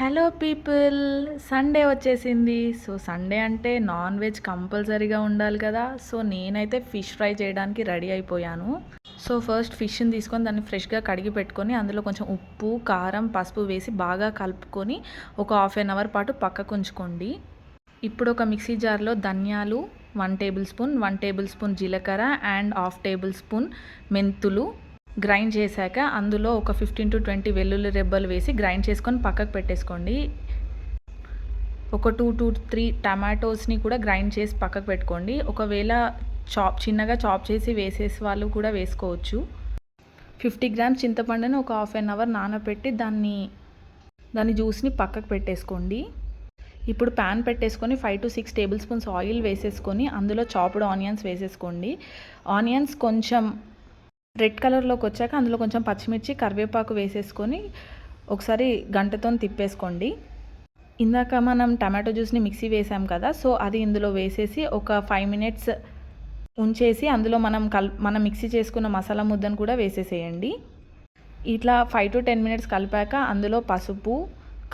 Hello people, Sunday వచ్చేసింది. So Sunday అంటే non veg కంపల్సరీగా ఉండాలి కదా. సో నేనైతే ఫిష్ ఫ్రై చేయడానికి రెడీ అయిపోయాను. సో ఫస్ట్ ఫిష్ని తీసుకొని దాన్ని ఫ్రెష్గా కడిగి పెట్టుకొని అందులో కొంచెం ఉప్పు, కారం, పసుపు వేసి బాగా కలుపుకొని ఒక హాఫ్ అన్ అవర్ పాటు పక్కకు ఉంచుకోండి. ఇప్పుడు ఒక మిక్సీ జార్లో ధనియాలు 1 టేబుల్ స్పూన్, 1 టేబుల్ స్పూన్ జీలకర్ర అండ్ హాఫ్ టేబుల్ స్పూన్ మెంతులు గ్రైండ్ చేశాక అందులో ఒక 15 to 20 వెల్లుల్లి రెబ్బలు వేసి గ్రైండ్ చేసుకొని పక్కకు పెట్టేసుకోండి. ఒక 2 to 3 టమాటోస్ని కూడా గ్రైండ్ చేసి పక్కకు పెట్టుకోండి. ఒకవేళ చిన్నగా చాప్ చేసి వేసేసి వాళ్ళు కూడా వేసుకోవచ్చు. 50 గ్రామ్స్ చింతపండుని ఒక హాఫ్ అన్ అవర్ నానబెట్టి దాని జ్యూస్ని పక్కకు పెట్టేసుకోండి. ఇప్పుడు ప్యాన్ పెట్టేసుకొని 5 to 6 టేబుల్ స్పూన్స్ ఆయిల్ వేసేసుకొని అందులో చాప్డ్ ఆనియన్స్ వేసేసుకోండి. ఆనియన్స్ కొంచెం రెడ్ కలర్లోకి వచ్చాక అందులో కొంచెం పచ్చిమిర్చి, కరివేపాకు వేసేసుకొని ఒకసారి గంటతో తిప్పేసుకోండి. ఇందాక మనం టమాటో జ్యూస్ని మిక్సీ వేసాం కదా, సో అది ఇందులో వేసేసి ఒక 5 మినిట్స్ ఉంచేసి అందులో మనం మిక్సీ చేసుకున్న మసాలా ముద్దను కూడా వేసేసేయండి. ఇట్లా 5 to 10 మినిట్స్ కలిపాక అందులో పసుపు,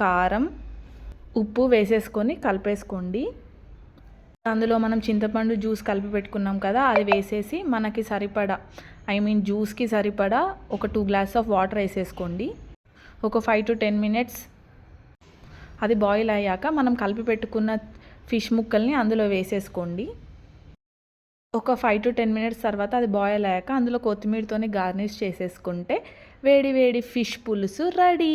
కారం, ఉప్పు వేసేసుకొని కలిపేసుకోండి. అందులో మనం చింతపండు జ్యూస్ కలిపి పెట్టుకున్నాం కదా, అది వేసేసి మనకి సరిపడా జ్యూస్కి సరిపడా ఒక 2 గ్లాసెస్ ఆఫ్ వాటర్ వేసేసుకోండి. ఒక 5 to 10 మినిట్స్ అది బాయిల్ అయ్యాక మనం కలిపి పెట్టుకున్న ఫిష్ ముక్కల్ని అందులో వేసేసుకోండి. ఒక 5 to 10 మినిట్స్ తర్వాత అది బాయిల్ అయ్యాక అందులో కొత్తిమీరతోని గార్నిష్ చేసేసుకుంటే వేడి వేడి ఫిష్ పులుసు రెడీ.